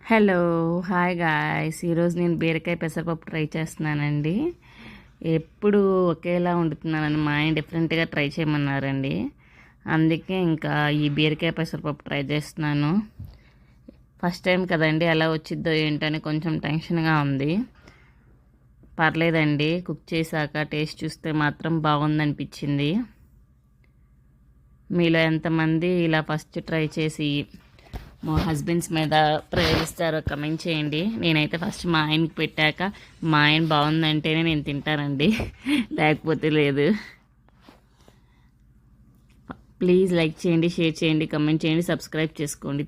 Hello hi guys. ఈరోజు నేను బీరకాయ పెసరపప్పు ట్రై చేస్తున్నానండి. ఎప్పుడు ఒకేలా వండుతున్నానని మా ఆయన డిఫరెంట్గా ట్రై చేయమన్నారండి. అందుకే ఇంకా ఈ బీరకాయ పెసరపప్పు ట్రై చేస్తున్నాను. ఫస్ట్ టైం కదండి, ఎలా వచ్చిద్దో ఏంటని కొంచెం టెన్షన్గా ఉంది. పర్లేదండి, కుక్ చేశాక టేస్ట్ చూస్తే మాత్రం బాగుందనిపించింది. మీలో ఎంతమంది ఇలా ఫస్ట్ ట్రై చేసి మా హస్బెండ్స్ మీద ప్రయోగిస్తారో కమెంట్ చేయండి. నేనైతే ఫస్ట్ మా ఆయనకి పెట్టాక మా ఆయన బాగుందంటేనే నేను తింటానండి, లేకపోతే లేదు. ప్లీజ్ లైక్ చేయండి, షేర్ చేయండి, కమెంట్ చేయండి, సబ్స్క్రైబ్ చేసుకోండి.